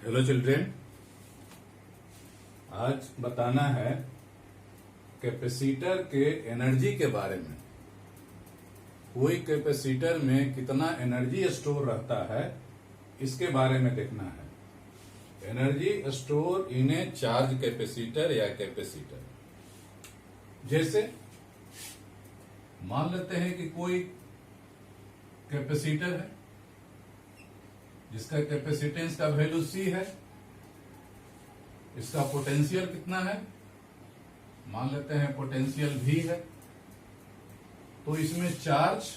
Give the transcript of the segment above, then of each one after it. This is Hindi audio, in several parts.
हेलो चिल्ड्रेन, आज बताना है कैपेसिटर के एनर्जी के बारे में। कोई कैपेसिटर में कितना एनर्जी स्टोर रहता है इसके बारे में देखना है। Energy store in A charge capacitor या कैपेसिटर। जैसे मान लेते हैं कि कोई कैपेसिटर है जिसका कैपेसिटेंस का वैल्यू C है। इसका पोटेंशियल कितना है, मान लेते हैं पोटेंशियल V है। तो इसमें चार्ज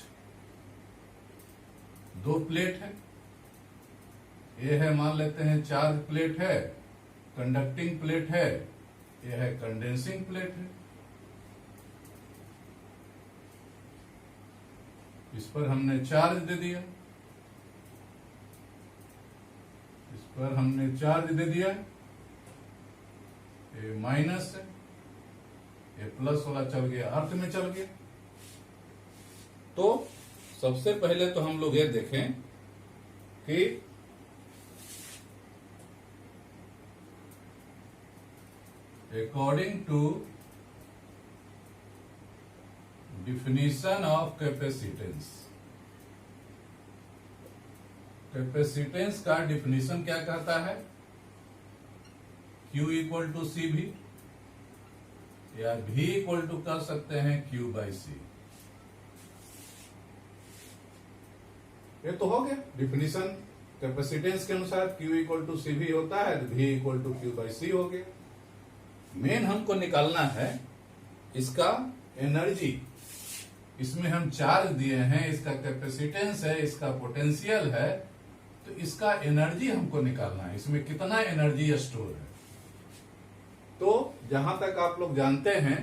दो प्लेट है। ये है मान लेते हैं चार्ज प्लेट है, कंडक्टिंग प्लेट है, ये है कंडेंसिंग प्लेट है। इस पर हमने चार्ज दे दिया, इस पर हमने चार्ज दे दिया। ये माइनस है, ये प्लस वाला चल गया, अर्थ में चल गया। तो सबसे पहले तो हम लोग ये देखें कि according to definition of capacitance, capacitance का डिफिनीशन क्या कहता है? Q इक्वल टू सी भी, या V इक्वल टू कर सकते हैं Q बाई सी। ये तो हो गया डिफिनीशन। कैपेसिटेंस के अनुसार Q इक्वल टू सी भी होता है, V equal to Q by C हो गया। मेन हमको निकालना है इसका एनर्जी। इसमें हम चार्ज दिए हैं, इसका कैपेसिटेंस है, इसका पोटेंशियल है, तो इसका एनर्जी हमको निकालना है। इसमें कितना एनर्जी स्टोर है। तो जहां तक आप लोग जानते हैं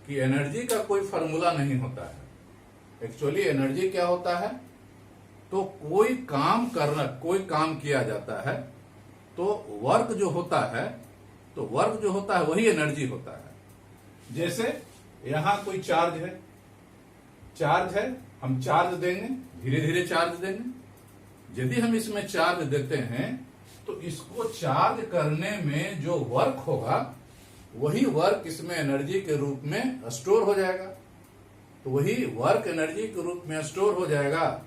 कि एनर्जी का कोई फॉर्मूला नहीं होता है। एक्चुअली एनर्जी क्या होता है, तो कोई काम किया जाता है तो वर्क जो होता है, तो वर्क जो होता है वही एनर्जी होता है। जैसे यहां कोई चार्ज है, हम चार्ज देंगे, धीरे धीरे चार्ज देंगे। यदि हम इसमें चार्ज देते हैं तो इसको चार्ज करने में जो वर्क होगा वही वर्क इसमें एनर्जी के रूप में स्टोर हो जाएगा। तो वही वर्क एनर्जी के रूप में स्टोर हो जाएगा,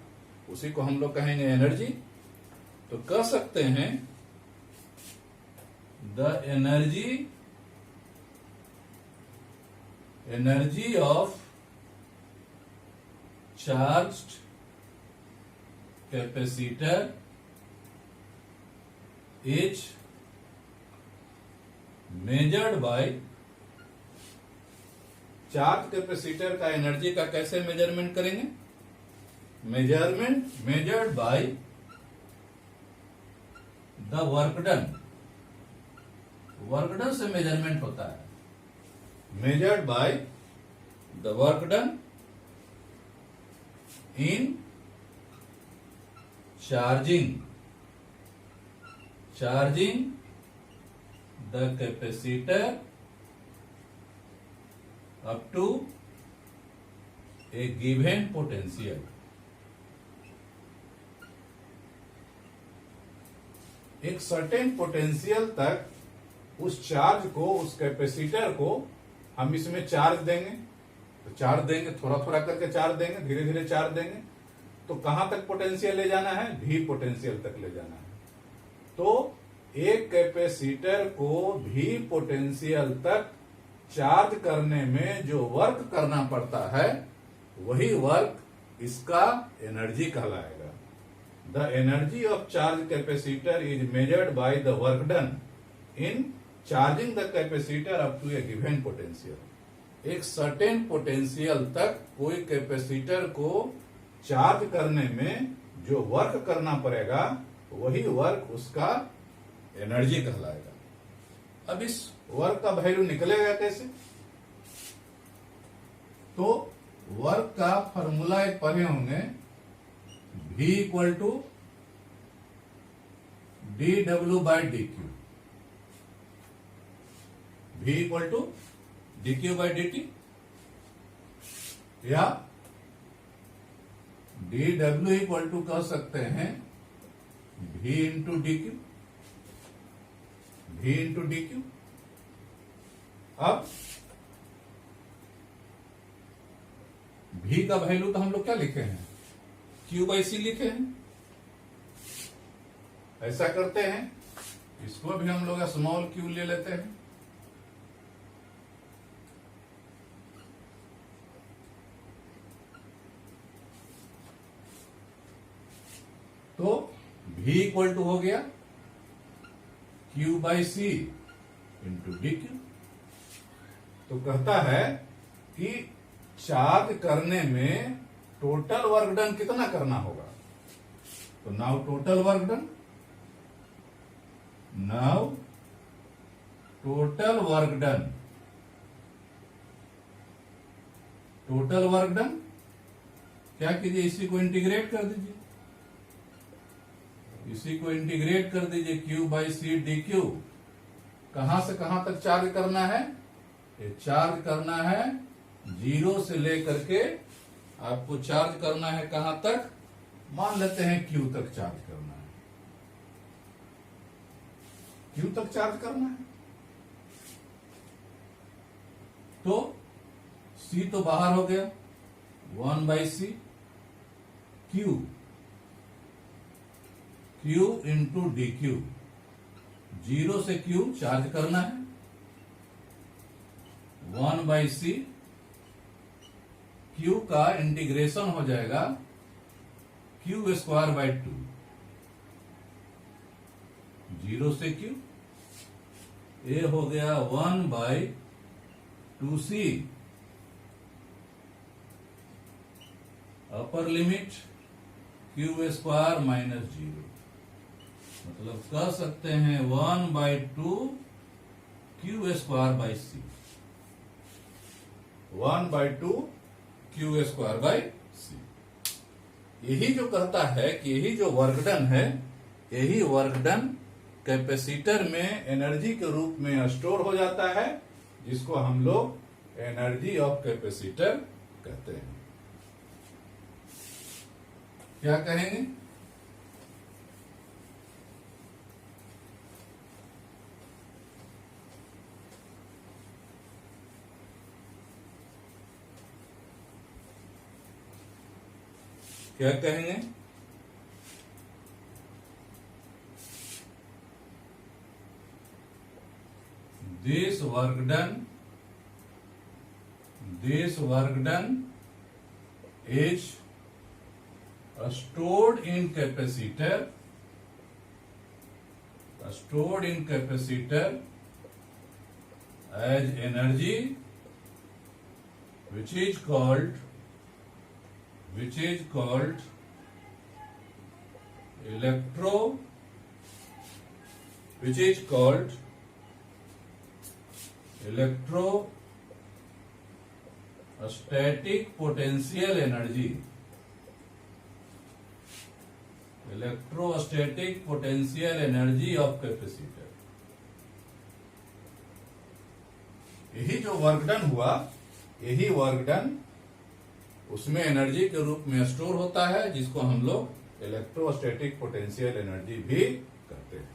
उसी को हम लोग कहेंगे एनर्जी। तो कह सकते हैं the energy of charged capacitor is measured bye. Charge capacitor का एनर्जी का कैसे मेजरमेंट करेंगे? Measured by the work done. Work done से मेजरमेंट होता है। Measured by the work done in charging the capacitor up to a given potential। एक सर्टेन पोटेंशियल तक उस चार्ज को, उस कैपेसिटर को हम इसमें चार्ज देंगे। तो चार्ज देंगे, थोड़ा थोड़ा करके चार्ज देंगे, धीरे धीरे चार्ज देंगे। तो कहां तक पोटेंशियल ले जाना है? V पोटेंशियल तक ले जाना है। तो एक कैपेसिटर को V पोटेंशियल तक चार्ज करने में जो वर्क करना पड़ता है वही वर्क इसका एनर्जी कहलाएगा। The energy of charge capacitor is measured by the work done in charging the capacitor up to a given potential. एक सर्टेन पोटेंशियल तक कोई कैपेसिटर को चार्ज करने में जो वर्क करना पड़ेगा वही वर्क उसका एनर्जी कहलाएगा। अब इस वर्क का वैल्यू निकलेगा कैसे? तो वर्क का फॉर्मूला एक पढ़े होंगे, V equal to dW by dQ। V equal to dQ by dt, या dW इक्वल टू कह सकते हैं V into d q. V into d q. अब V का वैल्यू तो हम लोग क्या लिखे हैं, Q बाई सी लिखे हैं। ऐसा करते हैं, इसको भी हम लोग स्मॉल q ले लेते हैं। तो V इक्वल टू हो गया Q by C into d q. तो कहता है कि चार्ज करने में टोटल वर्क डन कितना करना होगा। तो now total work done, now total work done, total work done क्या कीजिए, इसी को इंटीग्रेट कर दीजिए, इसी को इंटीग्रेट कर दीजिए। Q by C d q. कहां से कहां तक चार्ज करना है, ये चार्ज करना है 0 से लेकर के आपको चार्ज करना है कहां तक, मान लेते हैं Q तक चार्ज करना है, Q तक चार्ज करना है। तो C तो बाहर हो गया, 1 by C Q, Q into d q. 0 से Q चार्ज करना है, 1 बाई सी Q का इंटीग्रेशन हो जाएगा Q स्क्वायर बाई 2, 0 से Q। ये हो गया 1 by 2C upper limit Q square minus 0। मतलब कह सकते हैं 1 by 2 Q square by C, 1 by 2 Q square by C. यही जो कहता है कि यही जो वर्क डन है, यही वर्क डन कैपेसिटर में एनर्जी के रूप में स्टोर हो जाता है, जिसको हम लोग एनर्जी ऑफ कैपेसिटर कहते हैं। क्या कहेंगे, क्या कहेंगे, this work done is stored in capacitor as energy, which is called electrostatic potential energy, electrostatic potential energy of capacitor। यही जो वर्क डन हुआ, यही वर्क डन उसमें एनर्जी के रूप में स्टोर होता है, जिसको हम लोग इलेक्ट्रोस्टैटिक पोटेंशियल एनर्जी भी कहते हैं।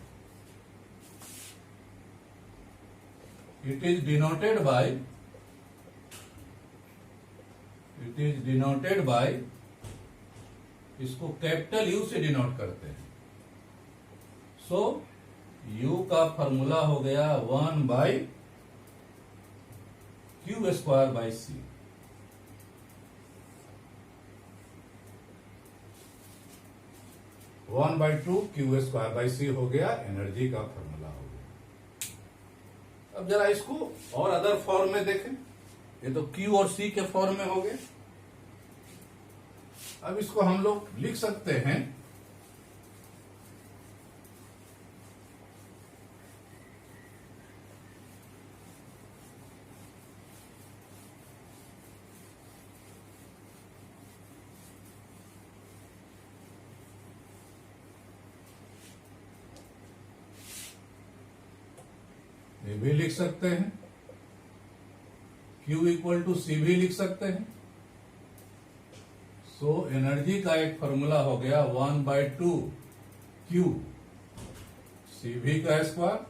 इट इज डिनोटेड बाय, इसको कैपिटल यू से डिनोट करते हैं। सो यू का फॉर्मूला हो गया 1 by Q square by C. One by 2 Q square by C हो गया, एनर्जी का फॉर्मूला हो गया। अब जरा इसको और अदर फॉर्म में देखें। ये तो Q और C के फॉर्म में हो गए। अब इसको हम लोग लिख सकते हैं ये भी लिख सकते हैं, Q इक्वल टू सी भी लिख सकते हैं। सो एनर्जी का एक फॉर्मूला हो गया 1 बाई 2 Q सी भी का स्क्वायर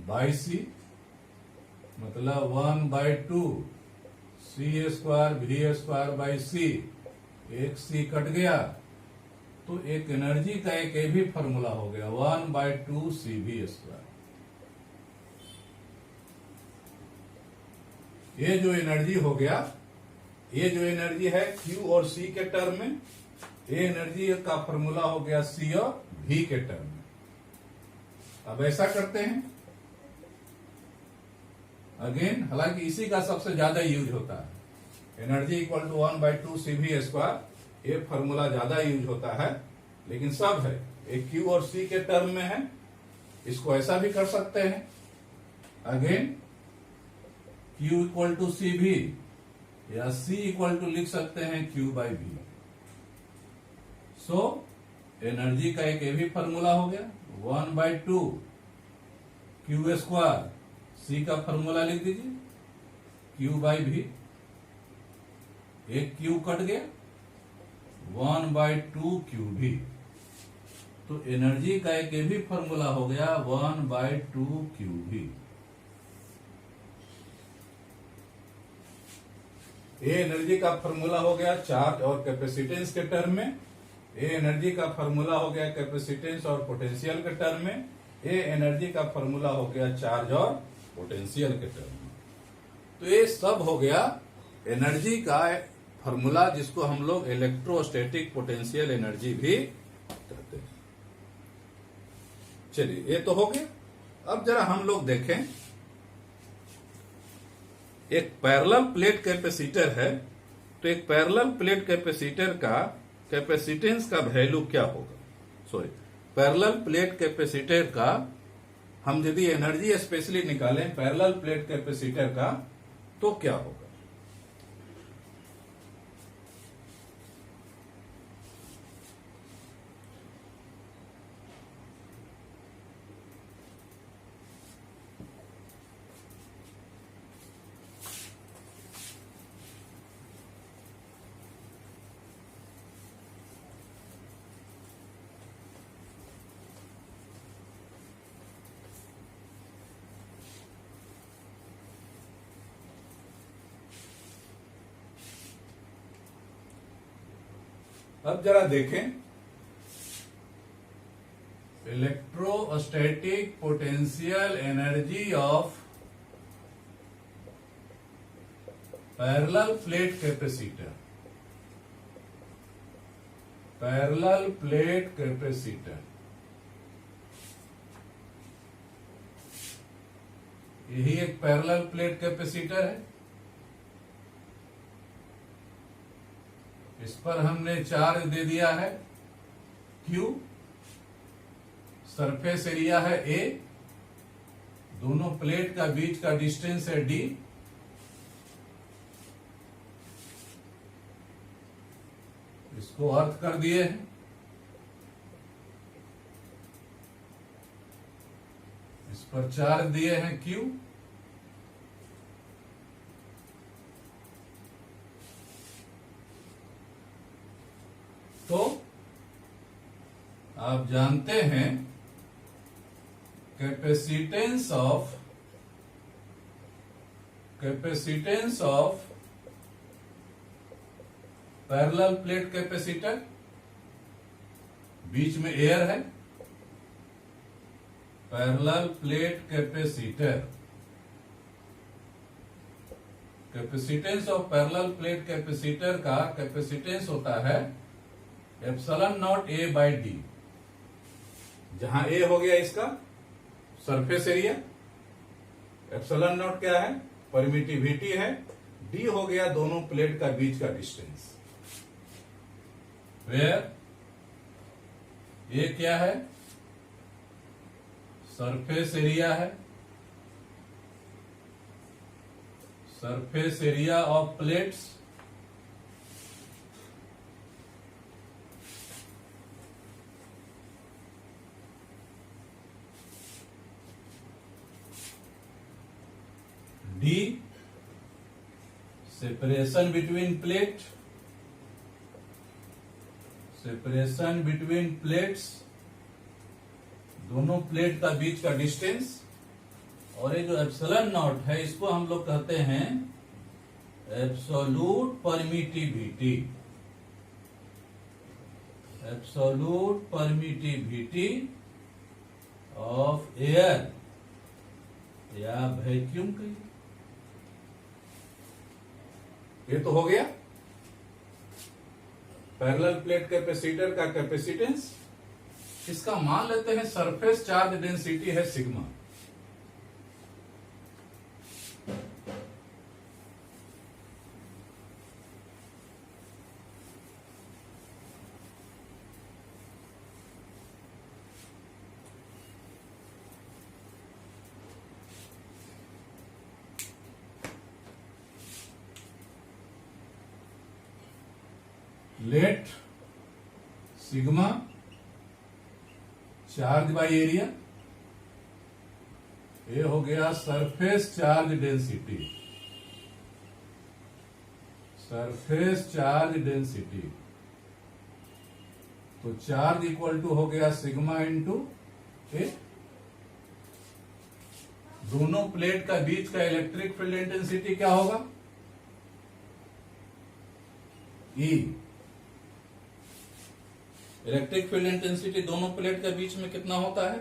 बाई सी, मतलब 1/2 c² v² बाई सी, एक सी कट गया तो एक एनर्जी का एक ये भी फॉर्मूला हो गया 1/2 cv²। ये जो एनर्जी हो गया, ये जो एनर्जी है Q और C के टर्म में, ये एनर्जी का फॉर्मूला हो गया C और V के टर्म में। अब ऐसा करते हैं अगेन, हालांकि इसी का सबसे ज्यादा यूज होता है, एनर्जी इक्वल टू 1/2 cv², ये फॉर्मूला ज्यादा यूज होता है, लेकिन सब है एक Q और C के टर्म में है। इसको ऐसा भी कर सकते हैं again, Q equal to CV या C इक्वल टू लिख सकते हैं Q/V। सो एनर्जी का एक ये भी फॉर्मूला हो गया 1/2 Q², C का फॉर्मूला लिख दीजिए Q/V, एक Q कट गया 1/2 QV, तो एनर्जी का एक ये भी फॉर्मूला हो गया 1/2 QV। ये एनर्जी का फॉर्मूला हो गया चार्ज और कैपेसिटेंस के टर्म में, ये एनर्जी का फॉर्मूला हो गया कैपेसिटेंस और पोटेंशियल के टर्म में, ये एनर्जी का फॉर्मूला हो गया चार्ज और पोटेंशियल के टर्म में। तो ये सब हो गया एनर्जी का फॉर्मूला, जिसको हम लोग इलेक्ट्रोस्टैटिक पोटेंशियल एनर्जी भी कहते हैं। चलिए, ये तो हो गया। अब जरा हम लोग देखें, एक पैरेलल प्लेट कैपेसिटर है, तो एक पैरेलल प्लेट कैपेसिटर का कैपेसिटेंस का वैल्यू क्या होगा? सॉरी, पैरेलल प्लेट कैपेसिटर का हम यदि एनर्जी स्पेशली निकालें पैरेलल प्लेट कैपेसिटर का, तो क्या होगा? अब जरा देखें, electrostatic potential energy of parallel plate capacitor, parallel plate capacitor, यही एक पैरेलल प्लेट कैपेसिटर है। इस पर हमने चार्ज दे दिया है Q, सरफेस एरिया है A, दोनों प्लेट का बीच का डिस्टेंस है D, इसको अर्थ कर दिए हैं। इस पर चार्ज दिए हैं Q, तो आप जानते हैं capacitance of parallel plate capacitor, बीच में एयर है, parallel plate capacitor, capacitance of parallel plate capacitor का कैपेसिटेंस होता है ε0A/d, जहां A हो गया इसका सरफेस एरिया, ε0 क्या है? परमिटिविटी है, D हो गया दोनों प्लेट का बीच का डिस्टेंस, वेयर ये क्या है? सरफेस एरिया है, surface area of plates, D separation between plate, separation between plates, दोनों प्लेट का बीच का डिस्टेंस, और ये जो एप्सिलॉन नॉट है इसको हम लोग कहते हैं absolute permittivity. Absolute permittivity of air या वैक्यूम की। ये तो हो गया पैरेलल प्लेट कैपेसिटर का कैपेसिटेंस। इसका मान लेते हैं सरफेस चार्ज डेंसिटी है sigma. Let sigma charge by area, ये हो गया surface charge density. Surface charge density तो चार्ज इक्वल टू हो गया सिग्मा इंटू ए। दोनों प्लेट का बीच का इलेक्ट्रिक फील्ड इंटेंसिटी क्या होगा? ई। इलेक्ट्रिक फील्ड इंटेंसिटी दोनों प्लेट के बीच में कितना होता है?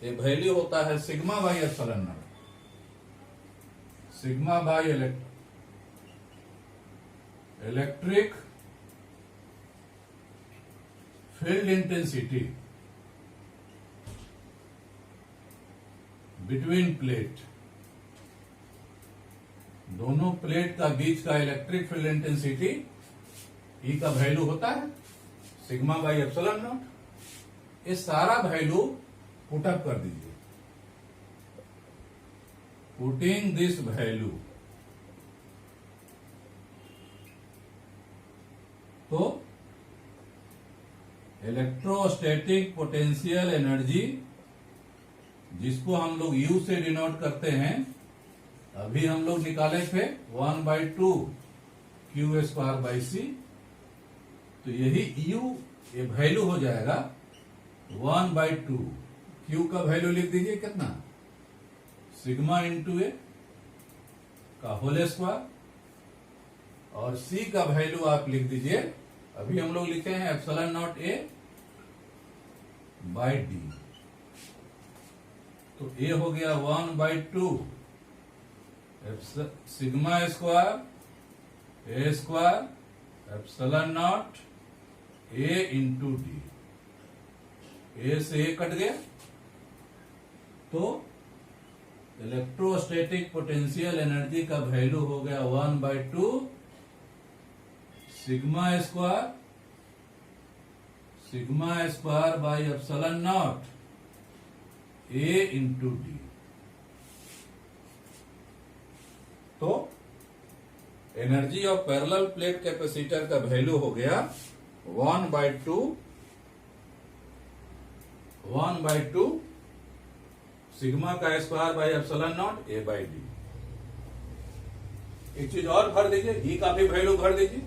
ये वैल्यू होता है sigma by epsilon not. Sigma by electric field intensity between plate. दोनों प्लेट का बीच का इलेक्ट्रिक फील्ड इंटेंसिटी ई का वैल्यू होता है सिग्मा बाई एप्सिलॉन नॉट। ये सारा वैल्यू पुटअप कर दीजिए। पुटिंग दिस वैल्यू तो इलेक्ट्रोस्टैटिक पोटेंशियल एनर्जी, जिसको हम लोग U से डिनोट करते हैं, अभी हम लोग निकाले थे 1/2 Q स्क्वायर बाई C। तो यही U ये वैल्यू हो जाएगा 1/2। Q का वैल्यू लिख दीजिए कितना? सिग्मा इंटू ए का होल स्क्वायर और C का वैल्यू आप लिख दीजिए, अभी हम लोग लिखे हैं epsilon nought A by D. तो ए हो गया 1/2 sigma square A square epsilon nought A into D. A से ए कट गया तो इलेक्ट्रोस्टैटिक पोटेंशियल एनर्जी का वैल्यू हो गया 1/2 sigma square by epsilon nought A into D. तो energy of parallel plate capacitor का वैल्यू हो गया 1/2 सिग्मा का square by epsilon nought A by D. एक चीज और भर दीजिए, ई का भी वैल्यू भर दीजिए।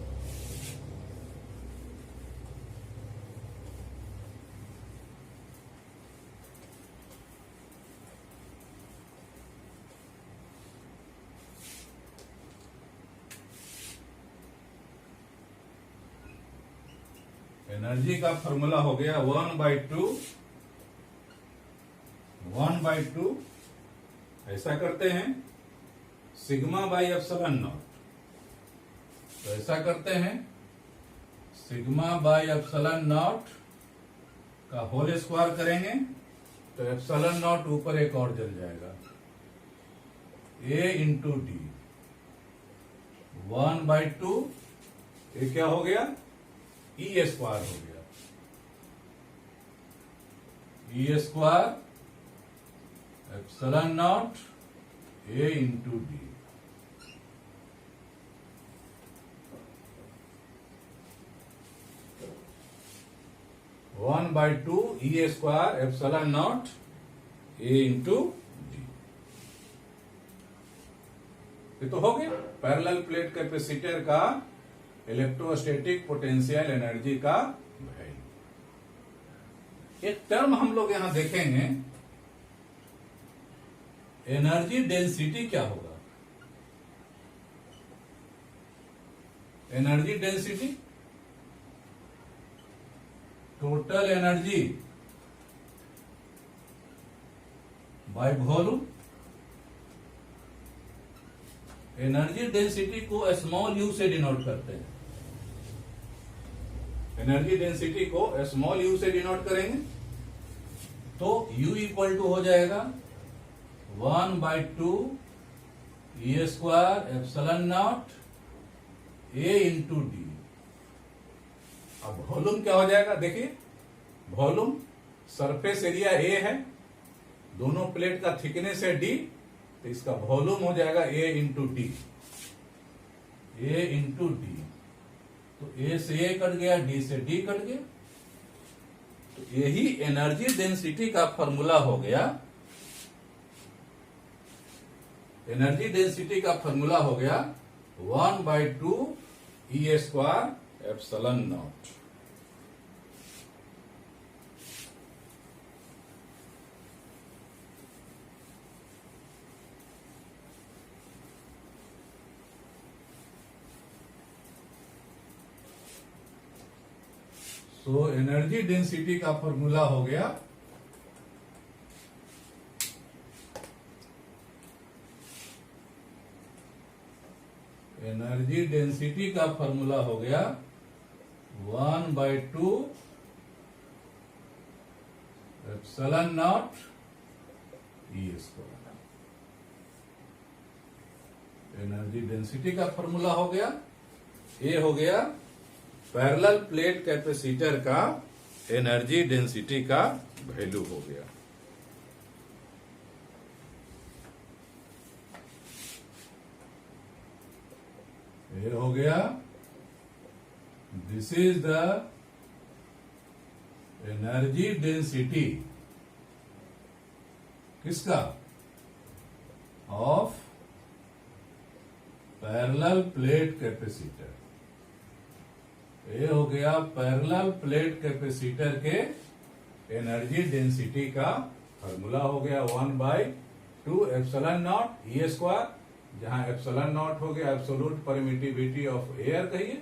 एनर्जी का फॉर्मूला हो गया 1/2 ऐसा करते हैं सिग्मा बाई एप्सिलॉन नॉट। तो ऐसा करते हैं सिग्मा बाई एप्सिलॉन नॉट का होल स्क्वायर करेंगे तो एप्सिलॉन नॉट ऊपर एक और चल जाएगा ए इंटू डी। 1/2 ये क्या हो गया? ई स्क्वायर हो गया। E square epsilon nought A into D. One by two E square epsilon nought A into D. ये तो हो गया पैरेलल प्लेट कैपेसिटर का इलेक्ट्रोस्टैटिक पोटेंशियल एनर्जी का वैल्यू। एक टर्म हम लोग यहां देखेंगे एनर्जी डेंसिटी क्या होगा? Energy density, total energy by volume. Energy density को स्मॉल यू से डिनोट करते हैं। एनर्जी डेंसिटी को स्मॉल यू से डिनोट करेंगे तो U इक्वल टू हो जाएगा 1/2 E square epsilon not A into D. अब वॉल्यूम क्या हो जाएगा? देखिए, वॉल्यूम सरफेस एरिया A है, दोनों प्लेट का थिकनेस है D, तो इसका वॉल्यूम हो जाएगा A into D. A into D, तो A से A कट गया, D से D कट गया, तो यही एनर्जी डेंसिटी का फॉर्मूला हो गया। एनर्जी डेंसिटी का फॉर्मूला हो गया 1/2 E स्क्वायर एप्सिलॉन नॉट। तो एनर्जी डेंसिटी का फॉर्मूला हो गया एनर्जी डेंसिटी का फॉर्मूला हो गया 1/2 epsilon nought E square. Energy density का फॉर्मूला हो गया, ये हो गया पैरेलल प्लेट कैपेसिटर का एनर्जी डेंसिटी का वैल्यू हो गया। ये हो गया, this is the energy density किसका? Of parallel plate capacitor. ये हो गया पैरेलल प्लेट कैपेसिटर के एनर्जी डेंसिटी का फॉर्मूला हो गया 1/2 एप्सिलॉन नॉट E स्क्वायर, जहां एप्सिलॉन नॉट हो गया एब्सोल्यूट परमिटिविटी ऑफ एयर कहिए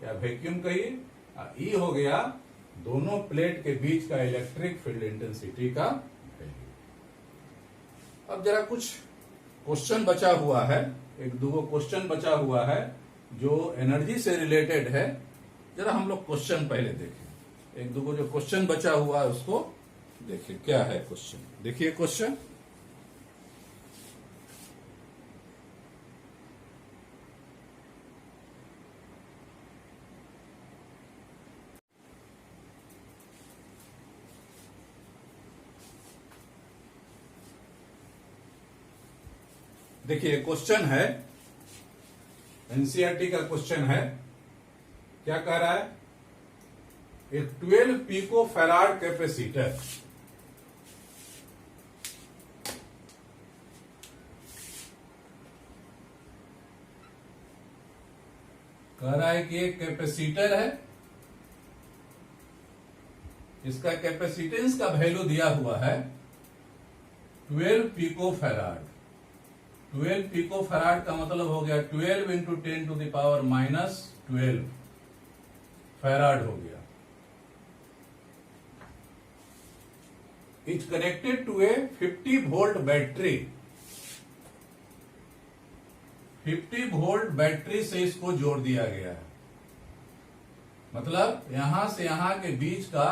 या वैक्यूम कहिए, E हो गया दोनों प्लेट के बीच का इलेक्ट्रिक फील्ड इंटेंसिटी का वैल्यू। अब जरा कुछ क्वेश्चन बचा हुआ है, एक दो क्वेश्चन बचा हुआ है जो एनर्जी से रिलेटेड है। जरा हम लोग क्वेश्चन पहले देखें, एक दो जो क्वेश्चन बचा हुआ है उसको देखिए क्या है क्वेश्चन। देखिए क्वेश्चन, देखिए क्वेश्चन है, एनसीईआरटी का क्वेश्चन है। क्या कह रहा है? एक 12 पिको फैराड कैपेसिटर कह रहा है कि एक कैपेसिटर है, इसका कैपेसिटेंस का वैल्यू दिया हुआ है 12 पिको फैराड। 12 पिको फैराड का मतलब हो गया 12 into 10 to the power -12 farad हो गया। Is connected to a 50 volt battery. 50 volt battery से इसको जोड़ दिया गया है, मतलब यहां से यहां के बीच का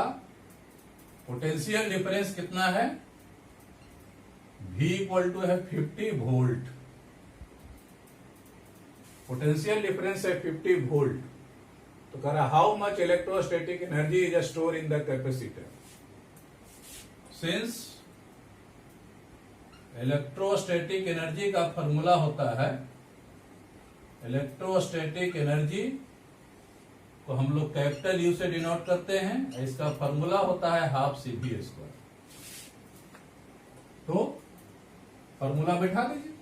पोटेंशियल डिफरेंस कितना है? V इक्वल टू है 50 वोल्ट। पोटेंशियल डिफरेंस है 50 वोल्ट। तो कह रहा how much electrostatic energy is store in the capacitor. Since electrostatic energy का फॉर्मूला होता है, इलेक्ट्रोस्टैटिक एनर्जी को हम लोग कैपिटल यू से डिनोट करते हैं, इसका फॉर्मूला होता है ½ CV²। तो फॉर्मूला बैठा दीजिए,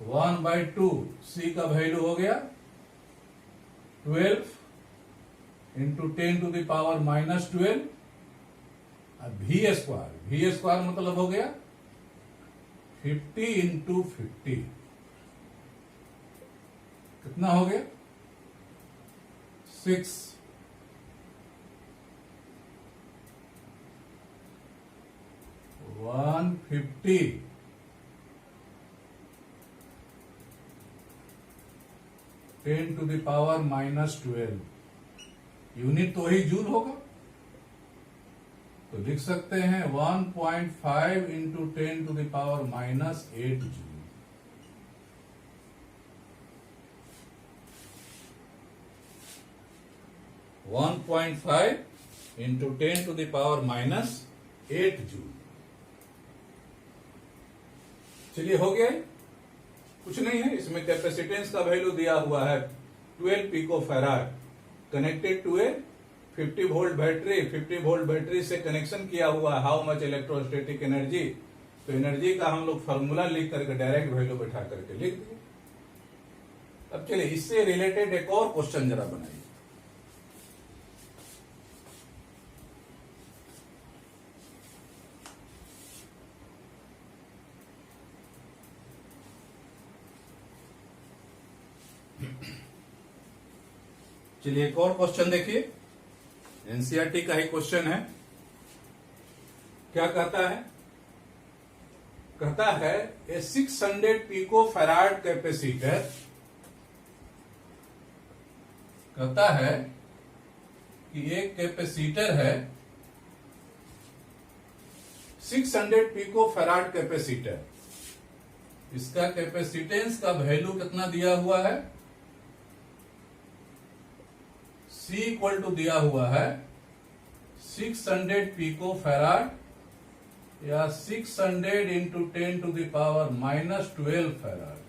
1/2 C का वैल्यू हो गया 12 into 10 to the power -12 V square. V square मतलब हो गया 50 इंटू 50 कितना हो गया 6 150 10 टू द पावर -12 यूनिट तो वही जूल होगा, तो लिख सकते हैं 1.5 into 10 to the power -8 joule. (1.5 into 10 to the power -8 joule. चलिए हो गया, कुछ नहीं है इसमें। कैपेसिटेंस का वैल्यू दिया हुआ है 12 picofarad, connected to a 50 volt battery. 50 volt battery से कनेक्शन किया हुआ है। हाउ मच इलेक्ट्रोस्टैटिक एनर्जी, तो एनर्जी का हम लोग फॉर्मूला लिख करके डायरेक्ट वैल्यू बैठा करके लिख दिए। अब चलिए इससे रिलेटेड एक और क्वेश्चन जरा बनाइए। चलिए एक और क्वेश्चन देखिए, एनसीईआरटी का ही क्वेश्चन है। क्या कहता है? कहता है ए 600 पिको फैराड कैपेसिटर, कहता है कि एक कैपेसिटर है 600 पिको फैराड कैपेसिटर, इसका कैपेसिटेंस का वैल्यू कितना दिया हुआ है? C इक्वल टू दिया हुआ है 600 पिको फैराड या 600 into 10 to the power -12 farad.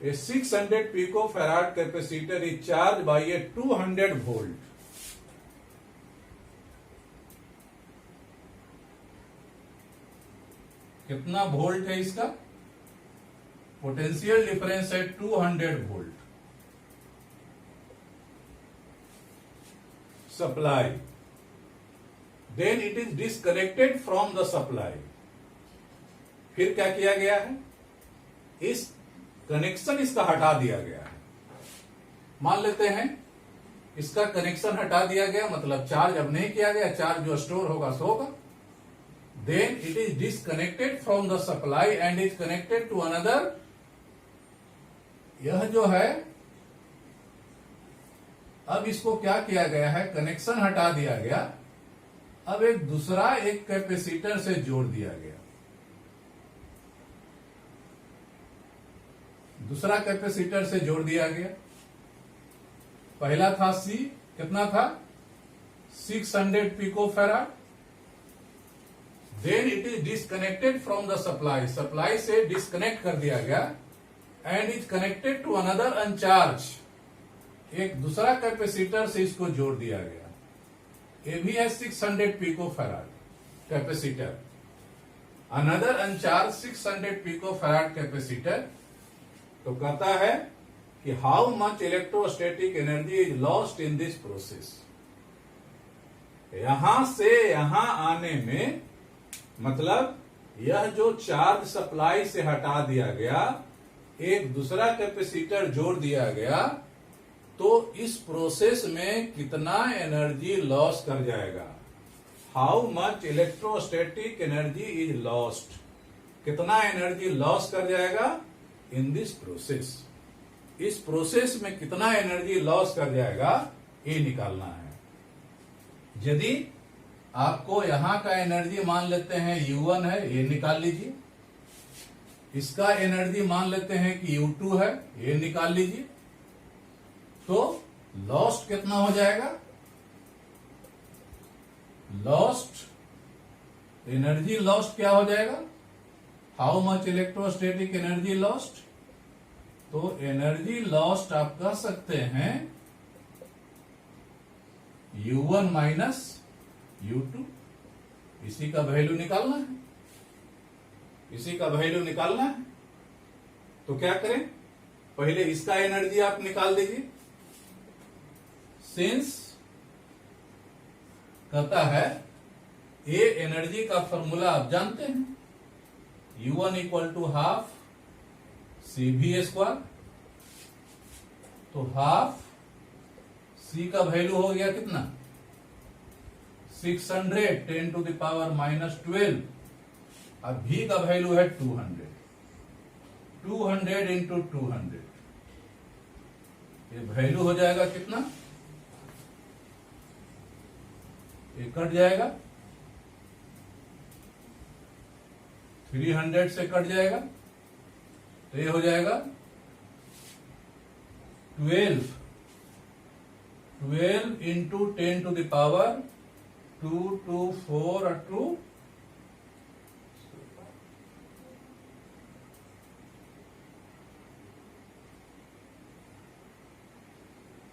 A 600 pico farad capacitor is charge by a 200 volt. कितना वोल्ट है इसका? पोटेंशियल डिफरेंस है 200 volt. Supply, then it is disconnected from the supply. फिर क्या किया गया है? इस कनेक्शन इसका हटा दिया गया है। मान लेते हैं इसका कनेक्शन हटा दिया गया, मतलब चार्ज अब नहीं किया गया, चार्ज जो स्टोर होगा सो होगा। Then it is disconnected from the supply and is connected to another. यह जो है अब इसको क्या किया गया है? कनेक्शन हटा दिया गया, अब एक दूसरा एक कैपेसिटर से जोड़ दिया गया। दूसरा कैपेसिटर से जोड़ दिया गया। पहला था C, कितना था? 600 pico farad. Then it is disconnected from the supply, supply से डिस्कनेक्ट कर दिया गया and is connected to another uncharged. एक दूसरा कैपेसिटर से इसको जोड़ दिया गया। ये भी है 600 pico farad capacitor, another uncharged 600 pico farad capacitor. तो कहता है कि how much electrostatic energy is lost in this process. यहां से यहां आने में, मतलब यह जो चार्ज सप्लाई से हटा दिया गया, एक दूसरा कैपेसिटर जोड़ दिया गया, तो इस प्रोसेस में कितना एनर्जी लॉस कर जाएगा? How much electrostatic energy is lost, कितना एनर्जी लॉस कर जाएगा इन दिस प्रोसेस। इस प्रोसेस में कितना एनर्जी लॉस कर जाएगा ये निकालना है। यदि आपको यहां का एनर्जी मान लेते हैं U1 है, ये निकाल लीजिए। इसका एनर्जी मान लेते हैं कि U2 है, ये निकाल लीजिए। तो लॉस्ट कितना हो जाएगा? लॉस्ट एनर्जी लॉस्ट क्या हो जाएगा? How much electrostatic energy lost. तो एनर्जी लॉस्ट आप कह सकते हैं U1 माइनस U2। इसी का वैल्यू निकालना है, इसी का वैल्यू निकालना है। तो क्या करें? पहले इसका एनर्जी आप निकाल दीजिए। सिंस कहता है ए एनर्जी का फॉर्मूला आप जानते हैं, U1 equal to half CV square. तो हाफ C का वैल्यू हो गया कितना, 600 10 टू द पावर -12। अब V का वैल्यू है 200, 200 इंटू 200, ये वैल्यू हो जाएगा कितना, ये कट जाएगा, 300 से कट जाएगा, तो ये हो जाएगा 12 इंटू 10 टू द पावर 224 और 2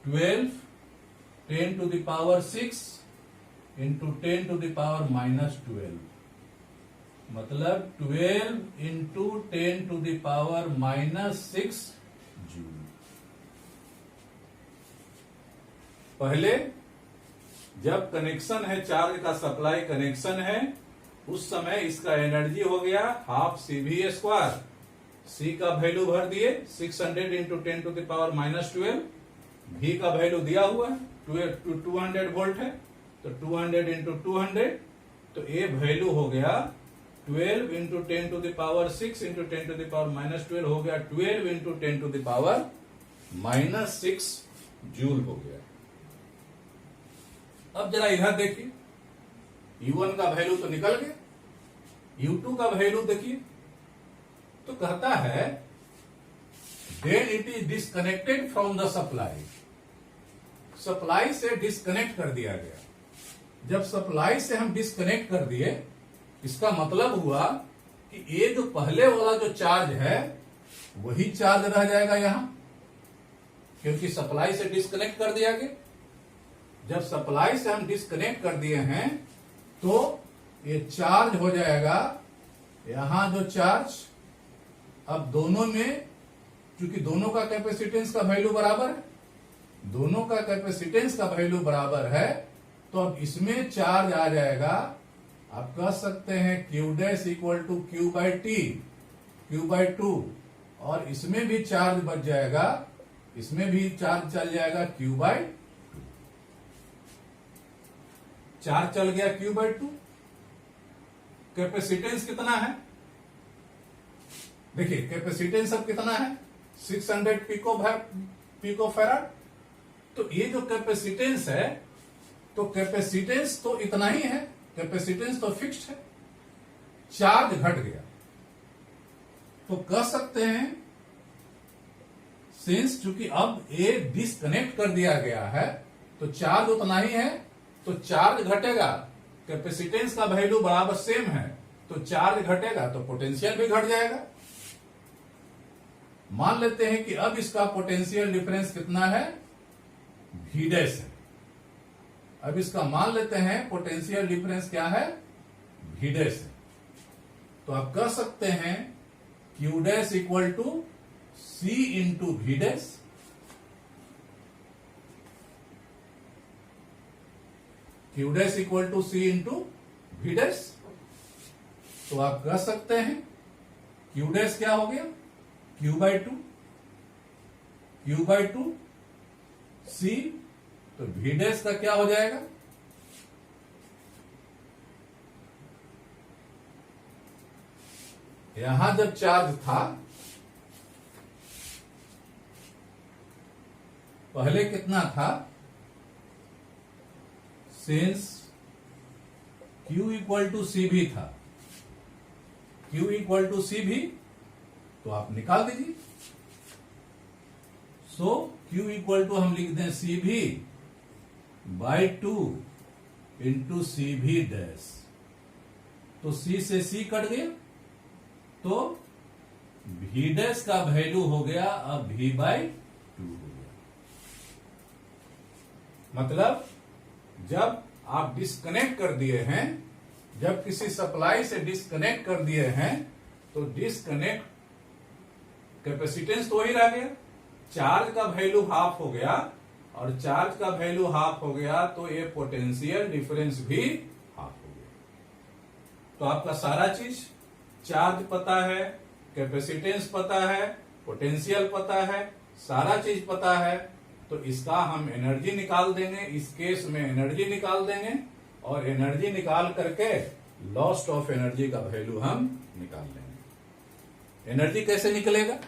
12 10 to the power 6 into 10 to the power -12, मतलब 12 into 10 to the power -6 joule. पहले जब कनेक्शन है, चार्ज का सप्लाई कनेक्शन है, उस समय इसका एनर्जी हो गया हाफ CV स्क्वायर। C का वैल्यू भर दिए 600 into 10 to the power -12, V का वैल्यू दिया हुआ है 200 वोल्ट है, तो 200 इंटू 200, तो ये वैल्यू हो गया 12 into 10 to the power 6 into 10 to the power -12, हो गया 12 into 10 to the power -6 joule हो गया। अब जरा इधर देखिए, U1 का वैल्यू तो निकल गया, U2 का वैल्यू देखिए, तो कहता है then it is disconnected from the supply. Supply से डिस्कनेक्ट कर दिया गया। जब सप्लाई से हम डिस्कनेक्ट कर दिए, इसका मतलब हुआ कि ये जो पहले वाला जो चार्ज है वही चार्ज रह जाएगा यहां, क्योंकि सप्लाई से डिस्कनेक्ट कर दिया गया। जब सप्लाई से हम डिस्कनेक्ट कर दिए हैं तो ये चार्ज हो जाएगा यहां जो चार्ज। अब दोनों में, क्योंकि दोनों का कैपेसिटेंस का वैल्यू बराबर है, दोनों का कैपेसिटेंस का वैल्यू बराबर है, तो अब इसमें चार्ज आ जाएगा, आप कह सकते हैं Q dash equal to Q by T, Q by 2, और इसमें भी चार्ज बच जाएगा, इसमें भी चार्ज चल जाएगा Q बाई 2। चार्ज चल गया Q बाई 2। कैपेसिटेंस कितना है, देखिए कैपेसिटेंस अब कितना है 600 पिको फैराड। तो ये जो कैपेसिटेंस है, तो कैपेसिटेंस तो इतना ही है, कैपेसिटेंस तो फिक्स्ड है, चार्ज घट गया। तो कह सकते हैं सिंस चूंकि अब ये डिस्कनेक्ट कर दिया गया है तो चार्ज उतना ही है, तो चार्ज घटेगा, कैपेसिटेंस का वैल्यू बराबर सेम है, तो चार्ज घटेगा तो पोटेंशियल भी घट जाएगा। मान लेते हैं कि अब इसका पोटेंशियल डिफरेंस कितना है, V डैश है। अब इसका मान लेते हैं पोटेंशियल डिफरेंस क्या है, V डैश है। तो आप कह सकते हैं Q dash equal to C into V dash. Q dash equal to C into V dash. तो आप कह सकते हैं Q डैश क्या हो गया, Q by 2, Q by 2 C, तो V डैश का क्या हो जाएगा, यहां जब चार्ज था पहले कितना था, since Q equal to CV था, Q इक्वल टू CV, तो आप निकाल दीजिए। सो Q इक्वल टू हम लिख दें CV by 2 into CV dash. तो C से C कट गया, तो V डैश का वैल्यू हो गया अब V बाई 2 हो गया। मतलब जब आप डिस्कनेक्ट कर दिए हैं, जब किसी सप्लाई से डिस्कनेक्ट कर दिए हैं, तो डिस्कनेक्ट कैपेसिटेंस तो वही रह गया, चार्ज का वैल्यू हाफ हो गया, और चार्ज का वैल्यू हाफ हो गया तो ये पोटेंशियल डिफरेंस भी हाफ हो गया। तो आपका सारा चीज, चार्ज पता है, कैपेसिटेंस पता है, पोटेंशियल पता है, सारा चीज पता है, तो इसका हम एनर्जी निकाल देंगे। इस केस में एनर्जी निकाल देंगे और एनर्जी निकाल करके लॉस्ट ऑफ एनर्जी का वैल्यू हम निकाल लेंगे। एनर्जी कैसे निकलेगा?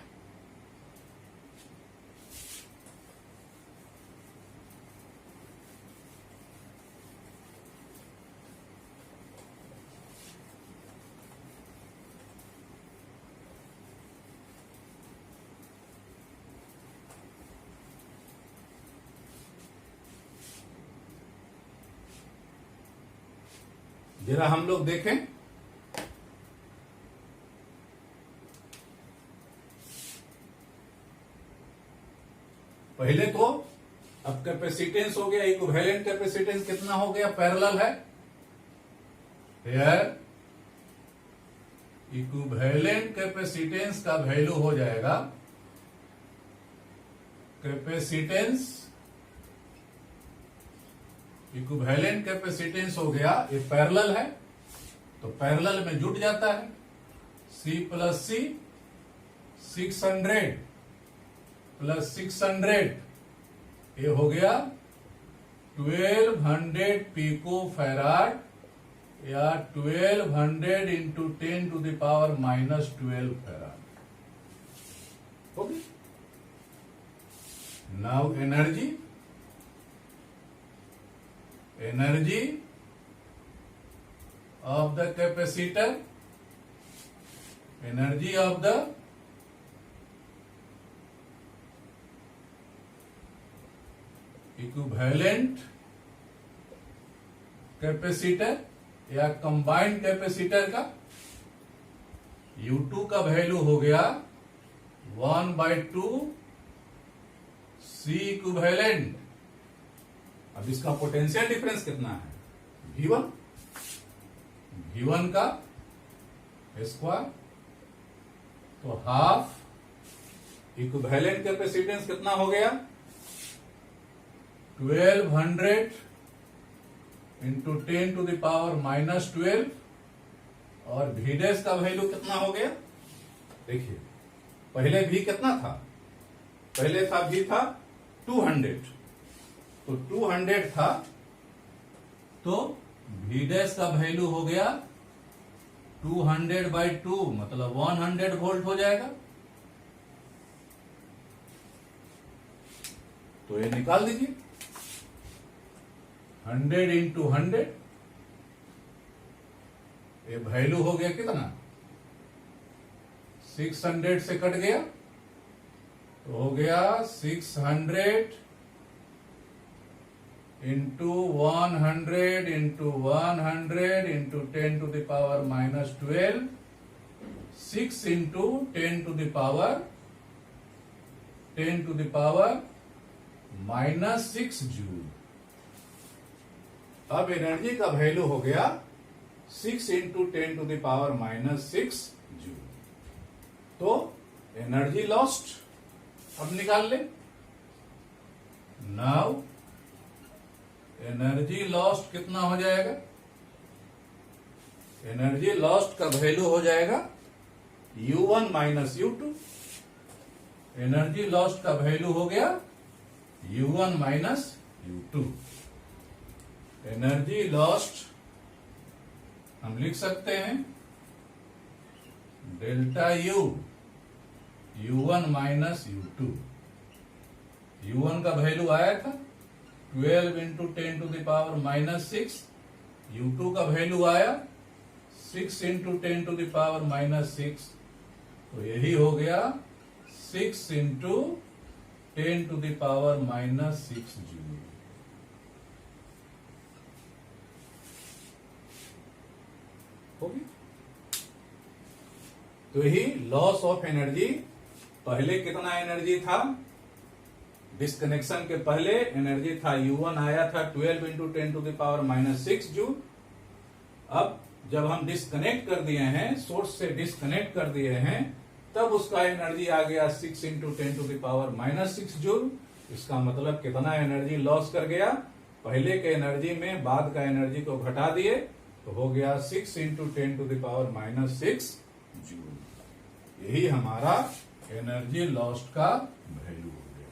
जरा हम लोग देखें, पहले तो अब कैपेसिटेंस हो गया, इक्विवेलेंट कैपेसिटेंस कितना हो गया, पैरेलल है। हियर इक्विवेलेंट कैपेसिटेंस का वैल्यू हो जाएगा, कैपेसिटेंस इक्विवेलेंट कैपेसिटेंस हो गया, ये पैरेलल है तो पैरेलल में जुट जाता है। C प्लस C 600 प्लस 600 ये हो गया 1200 पिको फैराड या 1200 into 10 to the power -12 farad हो गई। Now energy of the capacitor, energy of the equivalent capacitor या कंबाइंड कैपेसिटर का U2 का वैल्यू हो गया 1/2 C इक्विवेलेंट। अब इसका पोटेंशियल डिफरेंस कितना है, V1 का स्क्वायर, तो हाफ इक्विवेलेंट कैपेसिटेंस कितना हो गया 1200 इंटू 10 टू द पावर -12 और V डैश का वैल्यू कितना हो गया। देखिए पहले V कितना था, पहले था V था 200, तो 200 था तो V डैश का वैल्यू हो गया 200/2 मतलब 100 वोल्ट हो जाएगा। तो ये निकाल दीजिए 100 इंटू 100, ये वैल्यू हो गया कितना 600 से कट गया तो हो गया 600 into 100 into 100 into 10 to the power -12, 6 into 10 to the power -6 joule. अब एनर्जी का वैल्यू हो गया 6 into 10 to the power -6 joule. तो एनर्जी लॉस्ट अब निकाल ले। नाउ एनर्जी लॉस्ट कितना हो जाएगा, एनर्जी लॉस्ट का वैल्यू हो जाएगा U1 minus U2। Energy lost का वैल्यू हो गया U1 minus U2। Energy lost हम लिख सकते हैं delta U, U1 minus U2। U1 का वैल्यू आया था 12 into 10 to the power -6, U2 का वैल्यू आया 6 इंटू 10 टू द पावर -6, तो यही हो गया 6 into 10 to the power -6 joule. होगी तो यही लॉस ऑफ एनर्जी। पहले कितना एनर्जी था, डिस्कनेक्शन के पहले एनर्जी था U1 आया था 12 into 10 to the power -6 joule. अब जब हम डिस्कनेक्ट कर दिए हैं, सोर्स से डिस्कनेक्ट कर दिए हैं, तब उसका एनर्जी आ गया 6 into 10 to the power -6 joule. इसका मतलब कितना एनर्जी लॉस कर गया, पहले के एनर्जी में बाद का एनर्जी को घटा दिए तो हो गया 6 इंटू 10⁻⁻6 जूल। यही हमारा एनर्जी लॉस्ट का वैल्यू हो गया।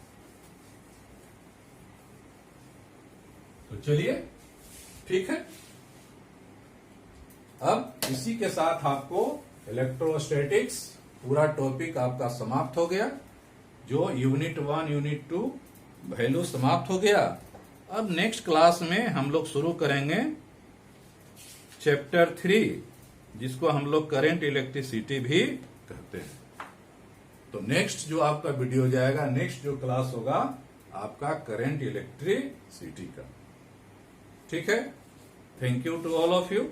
तो चलिए ठीक है, अब इसी के साथ आपको इलेक्ट्रोस्टैटिक्स पूरा टॉपिक आपका समाप्त हो गया। जो यूनिट 1 यूनिट 2 वैल्यू समाप्त हो गया। अब नेक्स्ट क्लास में हम लोग शुरू करेंगे चैप्टर 3, जिसको हम लोग करंट इलेक्ट्रिसिटी भी कहते हैं। तो नेक्स्ट जो आपका वीडियो जाएगा, नेक्स्ट जो क्लास होगा आपका करंट इलेक्ट्रिसिटी का। ठीक है, thank you to all of you.